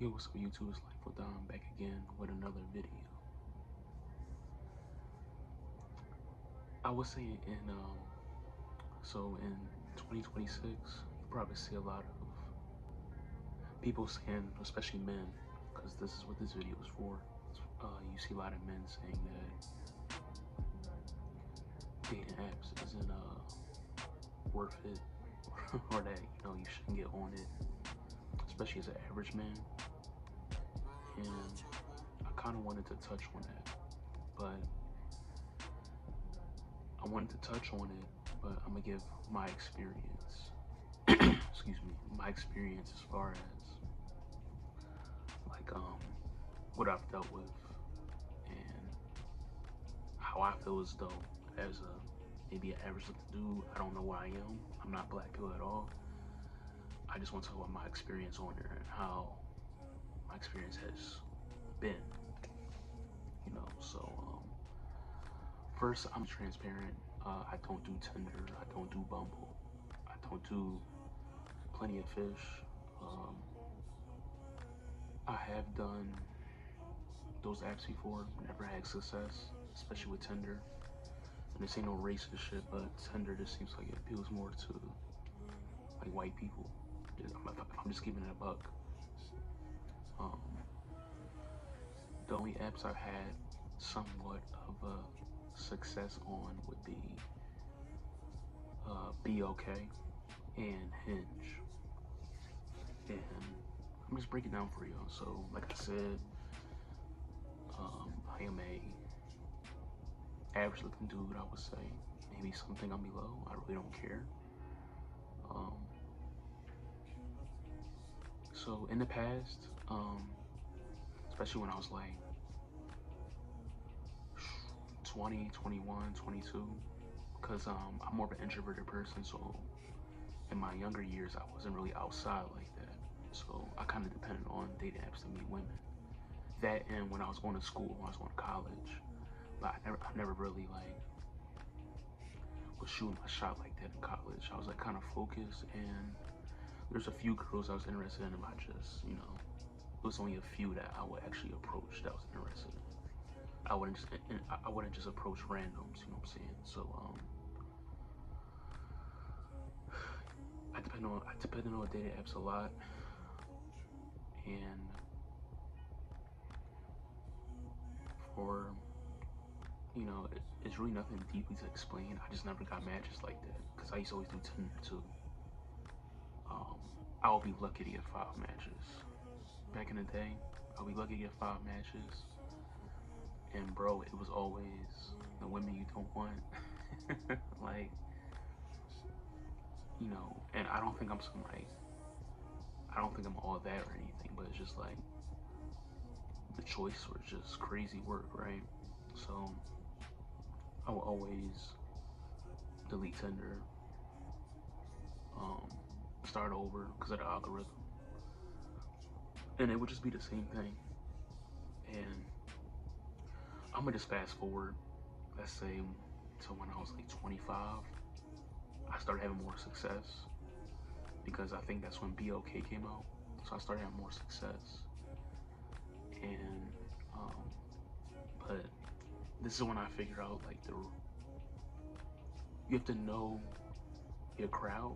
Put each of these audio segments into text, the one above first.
Yo, what's up YouTube? It's Life with Dom back again with another video. I was saying in 2026, you probably see a lot of people saying, especially men, because this is what this video is for. You see a lot of men saying that dating apps isn't worth it, or that you shouldn't get on it, especially as an average man. And I kind of wanted to touch on that, but I'm gonna give my experience. Excuse me, my experience as far as like what I've dealt with and how I feel as though as maybe an average looking dude. I don't know where I am. I'm not black pill at all. I just want to talk about my experience on there and how my experience has been. First, I'm transparent. I don't do Tinder. I don't do Bumble. I don't do Plenty of Fish. I have done those apps before, never had success, especially with Tinder. And this ain't no racist shit, but Tinder just seems like it appeals more to like white people. I'm just giving it a buck. The only apps I've had somewhat of a success on would be BOK and Hinge. And I'm just breaking down for you. So, like I said, I am a average looking dude, I would say. Maybe something I'm below. I really don't care. So in the past, especially when I was like 20, 21, 22, because I'm more of an introverted person, so in my younger years, I wasn't really outside like that. So I kind of depended on dating apps to meet women. That and when I was going to school, when I was going to college, but I never really like was shooting my shot like that in college. I was like kind of focused, and there's a few girls I was interested in, but it was only a few that I would actually approach that I was interested in. I wouldn't just approach randoms, you know what I'm saying? So I depend on dating apps a lot, and for it's really nothing deeply to explain. I just never got matches like that because I used to always do Tinder too. I would be lucky to get 5 matches. Back in the day, I'll be lucky to get 5 matches, and bro, it was always the women you don't want. Like, and I don't think I'm I don't think I'm all that or anything, but it's just like the choice was just crazy work, right? So I will always delete Tinder, start over because of the algorithm, and it would just be the same thing. And I'm gonna just fast forward, let's say, to when I was like 25. I started having more success because I think that's when BOK came out. So I started having more success, and but this is when I figured out like you have to know your crowd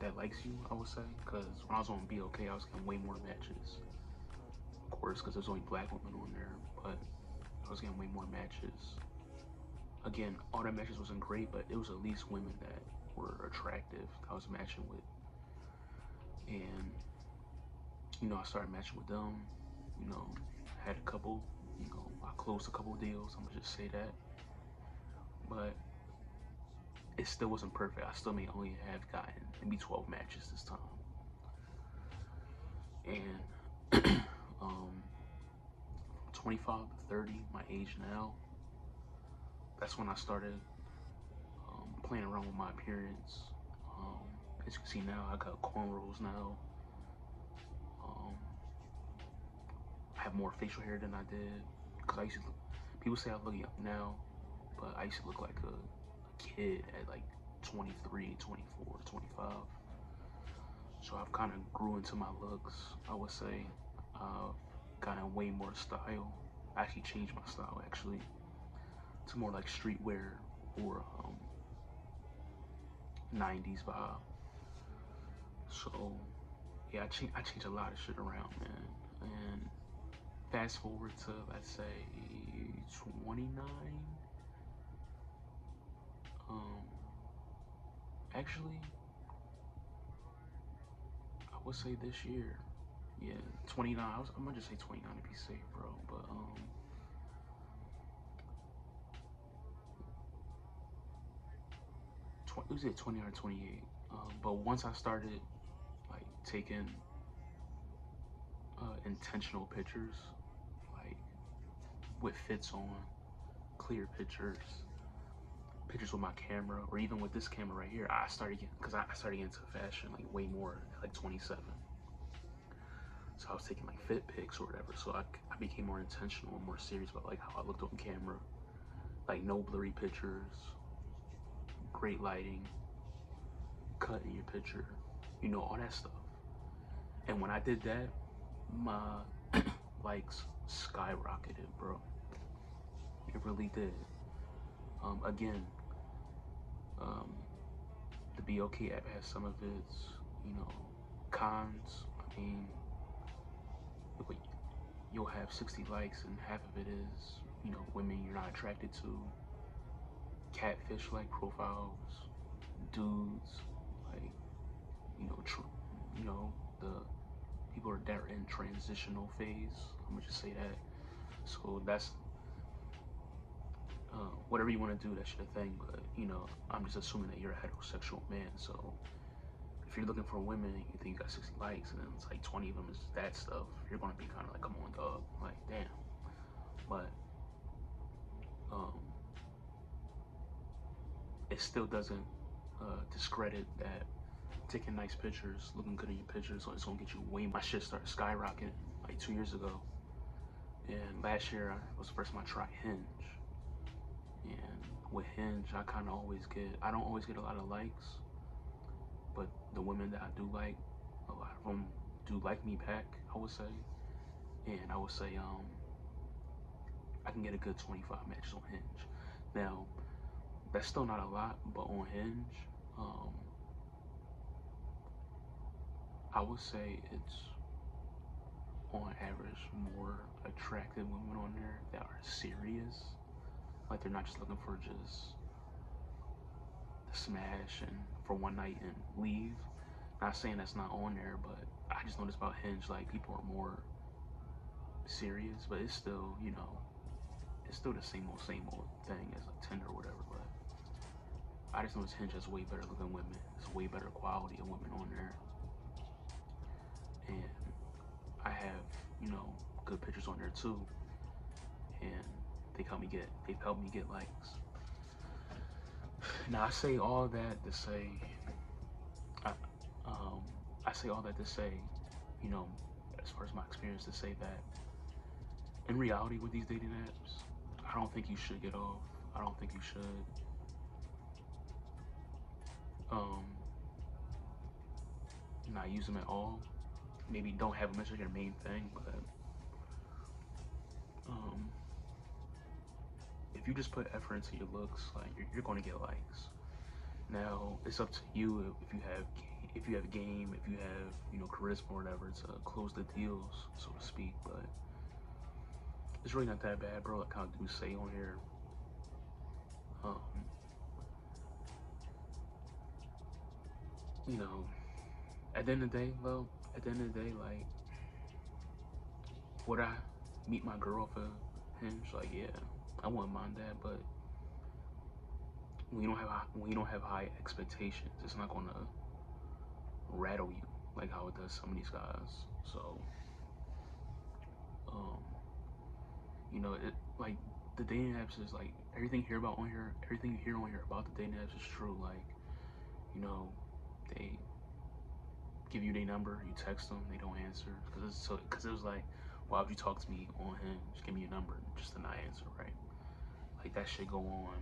that likes you, I would say, because when I was on BOK, I was getting way more matches, of course, because there's only black women on there, but I was getting way more matches. Again, all the matches wasn't great, but it was at least women that were attractive I was matching with. And I started matching with them, had a couple, I closed a couple deals, I'm gonna just say that. But it still wasn't perfect. I still may only have gotten maybe 12 matches this time. And 25 to 30, my age now, that's when I started playing around with my appearance. As you can see now, I got cornrows now. I have more facial hair than I did, because I used to people say I look young now, but I used to look like a kid at like 23, 24, 25. So I've kind of grew into my looks, I would say. I've gotten way more style. I actually changed my style actually to more like streetwear or 90s vibe. So yeah, I changed a lot of shit around, man. And fast forward to let's say 29. Um, Actually, I would say this year. Yeah, 29. I'm gonna just say 29 to be safe, bro. But was it 20 or 28? But once I started like taking intentional pictures, like with fits on, clear pictures, pictures with my camera, or even with this camera right here, I started getting, because I started getting into fashion like way more at like 27. So I was taking like fit pics or whatever. So I became more intentional and more serious about like how I looked on camera, like no blurry pictures, great lighting, cut in your picture, all that stuff. And when I did that, my likes skyrocketed, bro. It really did. Again, um, the BOK app has some of its, cons. I mean, you'll have 60 likes and half of it is, women you're not attracted to, catfish-like profiles, dudes, like, the people that are in transitional phase. I'm gonna just say that. So that's whatever you want to do, that's your thing. But I'm just assuming that you're a heterosexual man. So if you're looking for women, and you think you got 60 likes, and then it's like 20 of them is that stuff, you're gonna be kind of like, come on, dog, like damn. But um, it still doesn't discredit that taking nice pictures, looking good in your pictures, so it's gonna get you way. My shit started skyrocketing like 2 years ago, and last year was the first time I tried Hinge. And with Hinge, I don't always get a lot of likes, but the women that I do like, a lot of them do like me back, I would say. And I would say I can get a good 25 matches on Hinge. Now, that's still not a lot, but on Hinge, I would say it's on average more attractive women on there that are serious. Like they're not just looking for just the smash and for one night and leave. Not saying that's not on there, but I just noticed about Hinge, like people are more serious, but it's still, it's still the same old thing as like Tinder or whatever. But I just noticed Hinge has way better looking women. It's way better quality of women on there, and I have, good pictures on there too, and they've helped me get likes. Now I say all that to say, I, I say all that to say, you know, as far as my experience, to say that in reality with these dating apps, I don't think you should get off. I don't think you should um, not use them at all. Maybe don't have them as your main thing, but um, if you just put effort into your looks, like you're going to get likes. Now it's up to you if you have game, if you have charisma or whatever to close the deals, so to speak. But it's really not that bad, bro. Like how do say on here, um, you know, at the end of the day, though, at the end of the day, like, would I meet my girl off a Hinge? Like, yeah, I wouldn't mind that, but when you don't have high expectations, it's not gonna rattle you like how it does some of these guys. So, um, it like the dating apps is like everything you hear on here about the dating apps is true. Like, you know, they give you their number, you text them, they don't answer because it was like, why would you talk to me on Hinge? Give me your number just to not answer, right? Like that shit go on.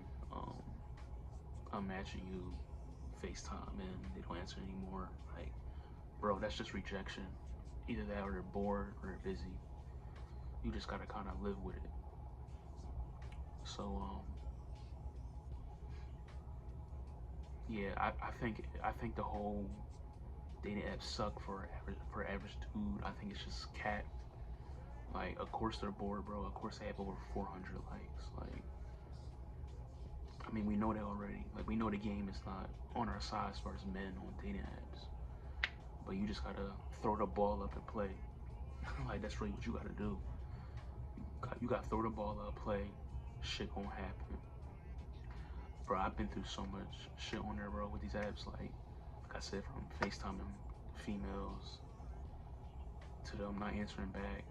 I'm matching you FaceTime and they don't answer anymore. Like, bro, that's just rejection. Either that or they're bored or they're busy. You just gotta kind of live with it. So yeah, I think the whole dating apps suck for average dude. I think it's just cat. Like, of course they're bored, bro. Of course they have over 400 likes. Like, I mean, we know that already. Like, we know the game is not on our side as far as men on dating apps. But you just gotta throw the ball up and play. Like, that's really what you gotta do. You gotta throw the ball up, play. Shit gonna happen. Bro, I've been through so much shit on there, bro, with these apps. Like I said, from FaceTiming females to them not answering back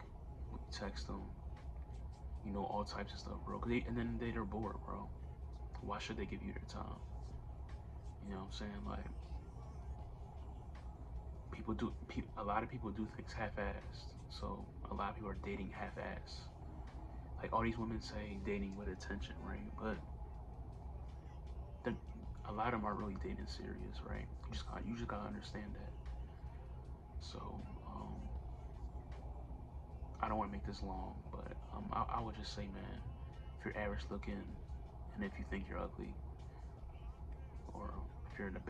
when you text them. You know, all types of stuff, bro. And then they're bored, bro. Why should they give you their time? You know what I'm saying? Like, a lot of people do things half-assed. So a lot of people are dating half-assed. Like, all these women say dating with attention, right? But a lot of them are really dating serious, right? You just gotta understand that. So I don't want to make this long, but I would just say, man, if you're average looking, and if you think you're ugly, or if you're the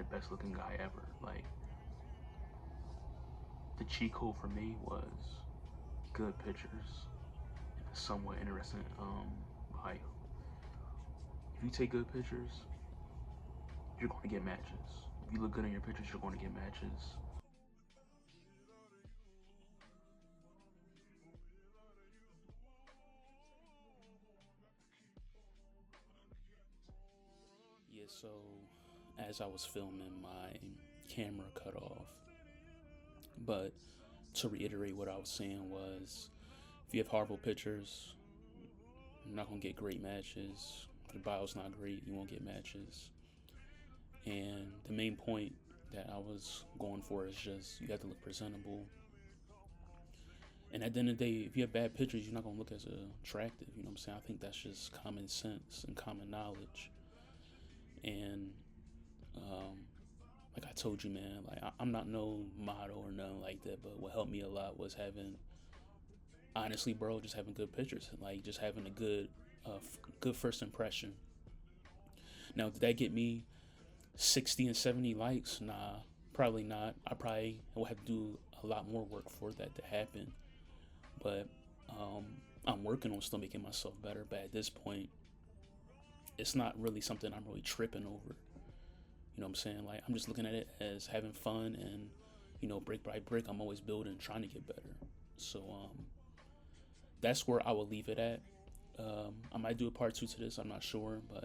best looking guy ever, like, the cheat code for me was good pictures and a somewhat interesting bio. If you take good pictures, you're going to get matches. If you look good in your pictures, you're going to get matches. Yeah, so as I was filming, my camera cut off. But to reiterate, what I was saying was, if you have horrible pictures, you're not gonna get great matches. If your bio's not great, you won't get matches. And the main point that I was going for is just, you have to look presentable. And at the end of the day, if you have bad pictures, you're not gonna look as attractive. You know what I'm saying? I think that's just common sense and common knowledge. And like I told you, man, like I'm not no model or nothing like that. But what helped me a lot was having, honestly, bro, just having good pictures, like just having a good first impression. Now, did that get me 60 and 70 likes? Nah, probably not. I probably will have to do a lot more work for that to happen. But I'm working on still making myself better. But at this point, it's not really something I'm really tripping over. You know what I'm saying? Like, I'm just looking at it as having fun, and brick by brick, I'm always building, trying to get better. So that's where I will leave it at. I might do a part two to this. I'm not sure, but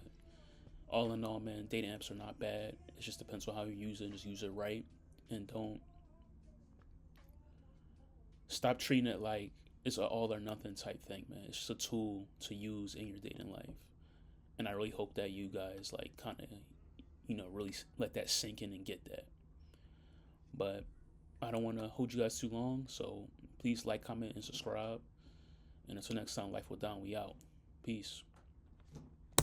all in all, man, dating apps are not bad. It just depends on how you use it. Just use it right, and don't stop treating it like it's an all or nothing type thing, man. It's just a tool to use in your dating life, and I really hope that you guys like kind of, really let that sink in and get that. But I don't want to hold you guys too long, so please like, comment, and subscribe. And until next time, Life with Don, we out. Peace.